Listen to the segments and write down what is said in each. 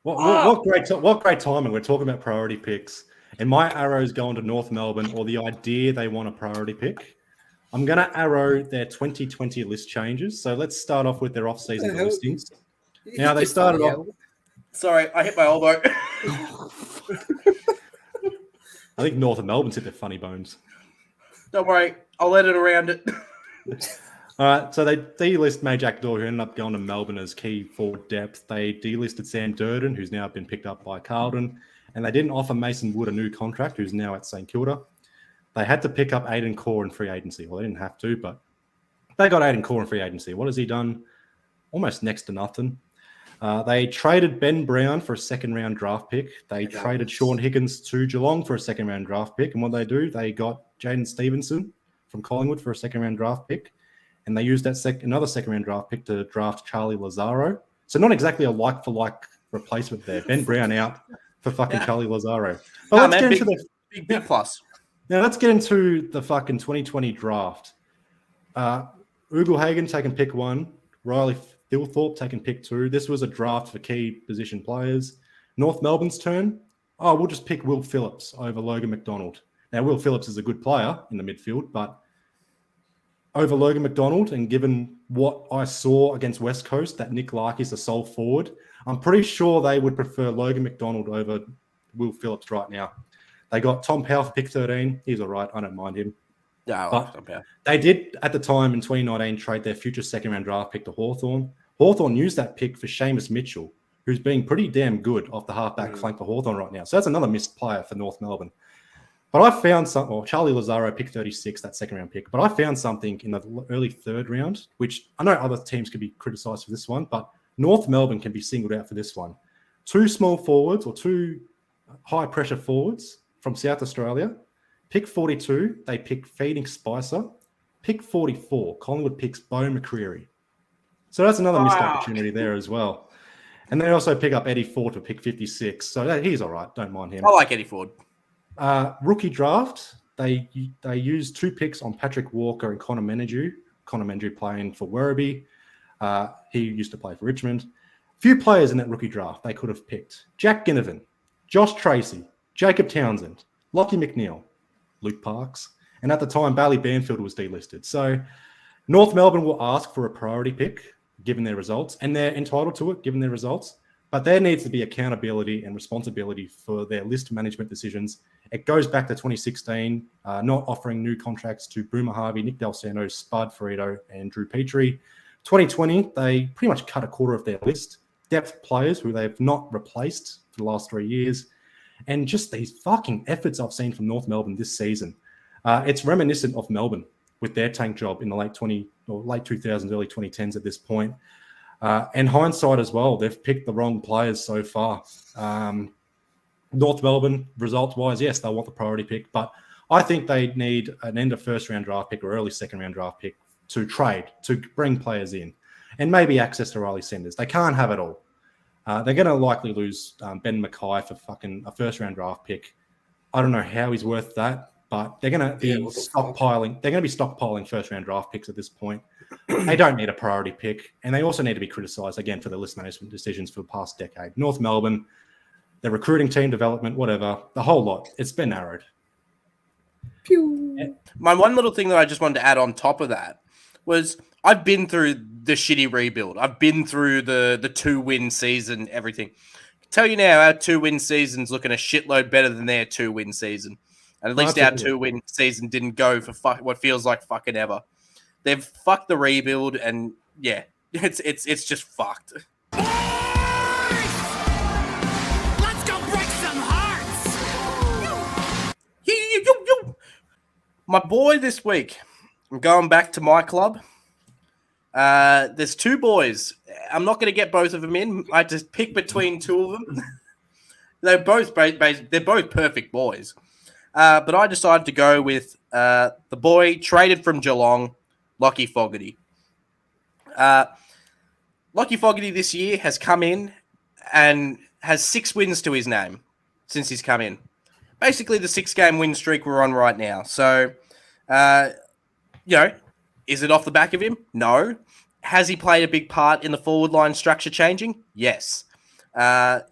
What great timing. We're talking about priority picks, and my arrow's going to North Melbourne, or the idea they want a priority pick. I'm going to arrow their 2020 list changes. So let's start off with their off-season listings. Now they started off. Sorry, I hit my elbow. I think North of Melbourne's hit their funny bones. Don't worry, I'll let it around it. All right, so they delist Majak Dor, who ended up going to Melbourne as key forward depth. They delisted Sam Durden, who's now been picked up by Carlton, and they didn't offer Mason Wood a new contract, who's now at St Kilda. They had to pick up Aiden Core in free agency. Well, they didn't have to, but they got Aiden Core in free agency. What has he done? Almost next to nothing. They traded Ben Brown for a second-round draft pick. They traded Sean Higgins to Geelong for a second-round draft pick. And what they do, they got Jaden Stevenson from Collingwood for a second-round draft pick. And they used that another second-round draft pick to draft Charlie Lazaro. So not exactly a like-for-like replacement there. Ben Brown out for fucking Charlie Lazaro. But let's get into the big plus. Now let's get into the fucking 2020 draft. Ugle-Hagan taking pick 1. Riley Thilthorpe taking pick 2. This was a draft for key position players. North Melbourne's turn. Oh, we'll just pick Will Phillips over Logan McDonald. Now, Will Phillips is a good player in the midfield, but over Logan McDonald, and given what I saw against West Coast, that Nick Larkey's the sole forward, I'm pretty sure they would prefer Logan McDonald over Will Phillips right now. They got Tom Powell for pick 13. He's all right. I don't mind him. Yeah, I like Tom Powell. They did, at the time in 2019, trade their future second-round draft pick to Hawthorn. Hawthorn used that pick for Seamus Mitchell, who's being pretty damn good off the halfback flank for Hawthorn right now. So that's another missed player for North Melbourne. But I found something, or Charlie Lazaro, pick 36, that second-round pick. But I found something in the early third round, which I know other teams could be criticised for this one, but North Melbourne can be singled out for this one. 2 small forwards or 2 high-pressure forwards from South Australia. Pick 42, they pick Phoenix Spicer. Pick 44, Collingwood picks Bo McCreary. So that's another missed opportunity there as well. And they also pick up Eddie Ford for pick 56. So he's all right. Don't mind him. I like Eddie Ford. Rookie draft, they used 2 picks on Patrick Walker and Connor Menadue. Connor Menadue playing for Werribee. He used to play for Richmond. Few players in that rookie draft they could have picked. Jack Ginnivan, Josh Tracy, Jacob Townsend, Lockie McNeil, Luke Parks. And at the time, Bailey Banfield was delisted. So North Melbourne will ask for a priority pick, given their results, and they're entitled to it, given their results. But there needs to be accountability and responsibility for their list management decisions. It goes back to 2016, not offering new contracts to Boomer Harvey, Nick Del Santo, Spud Ferrito, and Drew Petrie. 2020, they pretty much cut a quarter of their list. Depth players who they've not replaced for the last 3 years. And just these fucking efforts I've seen from North Melbourne this season. It's reminiscent of Melbourne with their tank job in the late 2000s, early 2010s at this point. And hindsight as well, they've picked the wrong players so far. North Melbourne, results-wise, yes, they want the priority pick, but I think they need an end of first-round draft pick or early second-round draft pick to trade, to bring players in, and maybe access to Riley Sanders. They can't have it all. They're going to likely lose Ben Mackay for fucking a first-round draft pick. I don't know how he's worth that, but they're going to be stockpiling. They're going to be stockpiling first-round draft picks at this point. They don't need a priority pick, and they also need to be criticised again for their list management decisions for the past decade. North Melbourne, their recruiting team development, whatever, the whole lot. It's been narrowed. My one little thing that I just wanted to add on top of that was I've been through the shitty rebuild. I've been through the 2-win season, everything. I can tell you now, our 2-win season's looking a shitload better than their 2-win season. And at least our 2-win season didn't go for what feels like fucking ever. They've fucked the rebuild, and yeah, it's just fucked. Boys! Let's go break some hearts! You. My boy this week, I'm going back to my club. There's 2 boys. I'm not going to get both of them in. I just pick between 2 of them. They're both perfect boys. But I decided to go with the boy traded from Geelong, Lockie Fogarty. Lockie Fogarty this year has come in and has 6 wins to his name since he's come in. Basically, the 6-game win streak we're on right now. So, is it off the back of him? No. Has he played a big part in the forward line structure changing? Yes.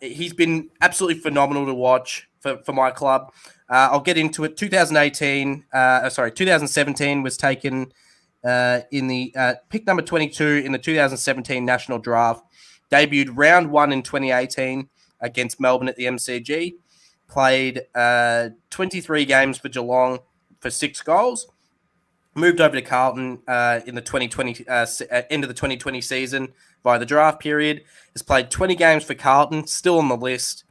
He's been absolutely phenomenal to watch for my club. I'll get into it. 2017 was taken in the pick number 22 in the 2017 national draft. Debuted round 1 in 2018 against Melbourne at the MCG. Played 23 games for Geelong for 6 goals. Moved over to Carlton in the 2020 end of the 2020 season via the draft period. Has played 20 games for Carlton, still on the list.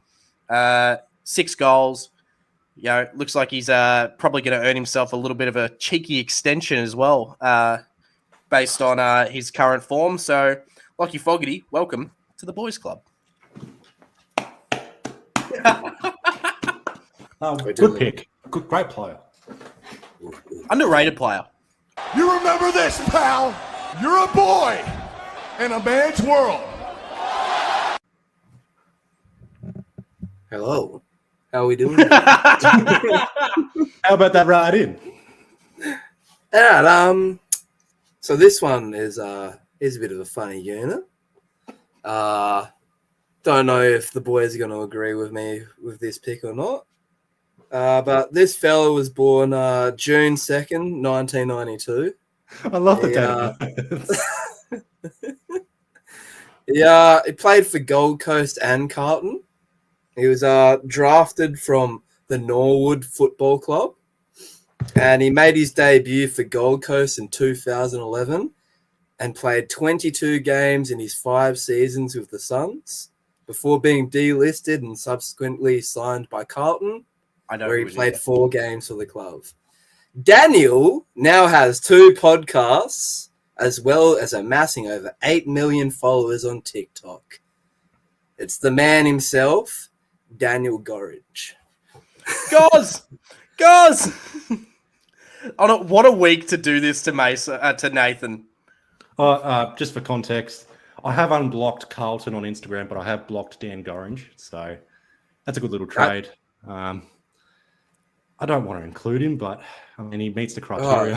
6 goals. Looks like he's probably going to earn himself a little bit of a cheeky extension as well, based on his current form. So, Lockie Fogarty, welcome to the Boys Club. Good pick. Great player. Underrated player. You remember this, pal? You're a boy in a man's world. Hello. How are we doing? How about that right in? Yeah, so this one is a bit of a funny unit. Don't know if the boys are going to agree with me with this pick or not. But this fella was born June 2nd, 1992. I love the date. He played for Gold Coast and Carlton. He was drafted from the Norwood Football Club, and he made his debut for Gold Coast in 2011 and played 22 games in his 5 seasons with the Suns before being delisted and subsequently signed by Carlton, where he played 4 games for the club. Daniel now has 2 podcasts as well as amassing over 8 million followers on TikTok. It's the man himself, Daniel Gorridge. Goz! What a week to do this to Nathan. Just for context, I have unblocked Carlton on Instagram, but I have blocked Dan Gorringe, so that's a good little trade. I don't want to include him, but I mean he meets the criteria.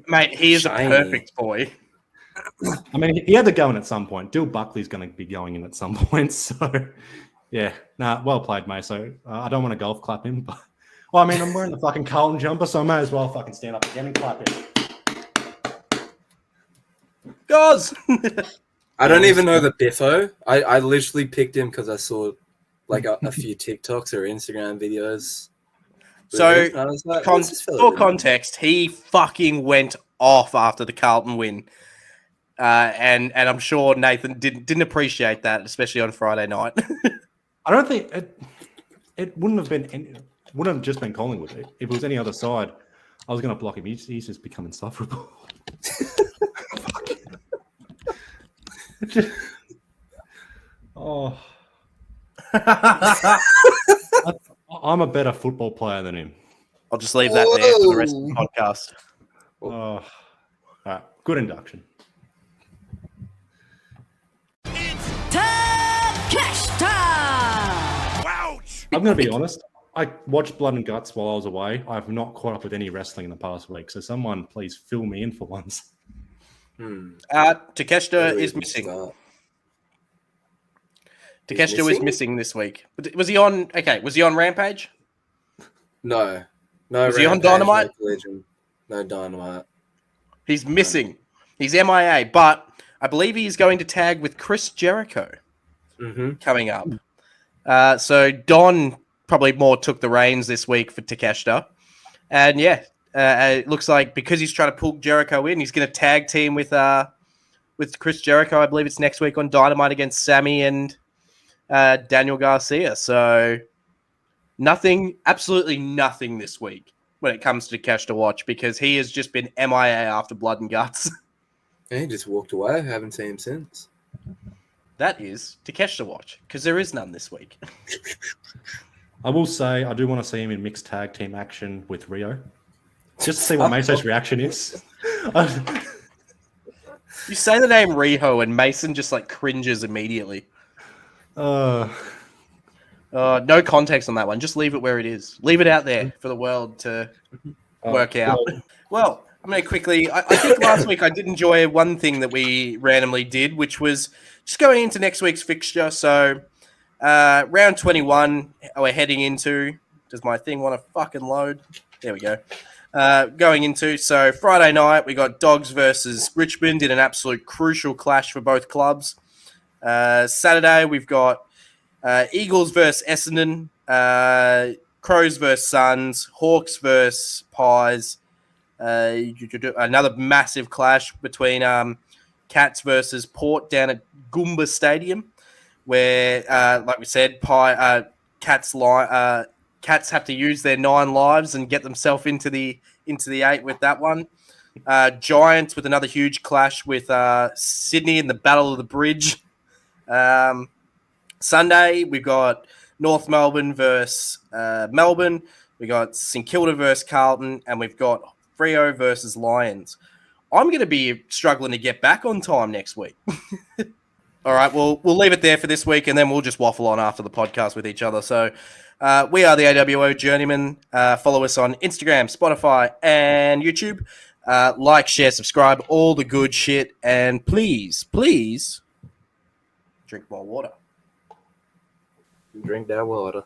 Mate, he is a perfect boy. I mean, he had to go in at some point. Dill Buckley's going to be going in at some point, so yeah. Well played, mate. So I don't want to golf clap him, but I'm wearing the fucking Carlton jumper, so I may as well fucking stand up again and clap him. Goz! I don't even know the Biffo. I literally picked him because I saw like a few TikToks or Instagram videos. So, like, for context, he fucking went off after the Carlton win. And I'm sure Nathan didn't appreciate that, especially on Friday night. I don't think it wouldn't have just been Collingwood. If it was any other side, I was going to block him. He's just become insufferable. I'm a better football player than him. I'll just leave that there for the rest of the podcast. All right, good induction. I'm going to be honest. I watched Blood and Guts while I was away. I have not caught up with any wrestling in the past week, so someone please fill me in for once. Takeshita is missing. Takeshita was missing this week. Was he on? Okay, was he on Rampage? No. Was he on Dynamite? No Dynamite. He's missing. He's MIA, but I believe he's going to tag with Chris Jericho coming up. So Don probably more took the reins this week for Takeshita. And it looks like because he's trying to pull Jericho in, he's going to tag team with Chris Jericho. I believe it's next week on Dynamite against Sammy and Daniel Garcia. So absolutely nothing this week when it comes to Cash to watch because he has just been MIA after Blood and Guts. Yeah, he just walked away. I haven't seen him since. That is Takesh to watch because there is none this week. I will say I do want to see him in mixed tag team action with Rio, just to see what Meso's reaction is. You say the name Rio and Mason just like cringes immediately. No context on that one. Just leave it where it is. Leave it out there for the world to work out. Well, I'm going to quickly... I think last week I did enjoy one thing that we randomly did, which was just going into next week's fixture. So Round 21, we're heading into. Does my thing want to fucking load? There we go. Going into, so Friday night, we got Dogs versus Richmond in an absolute crucial clash for both clubs. Saturday, we've got Eagles versus Essendon, Crows versus Suns, Hawks versus Pies. Another massive clash between Cats versus Port down at Goomba Stadium, where, like we said, Cats have to use their 9 lives and get themselves into the 8 with that one. Giants with another huge clash with Sydney in the Battle of the Bridge. Sunday, we've got North Melbourne versus Melbourne. We got St Kilda versus Carlton, and we've got Freo versus Lions. I'm going to be struggling to get back on time next week. All right, we'll leave it there for this week, and then we'll just waffle on after the podcast with each other. So we are the AWO Journeyman. Follow us on Instagram, Spotify, and YouTube. Like, share, subscribe, all the good shit. And please drink more water. Drink that water.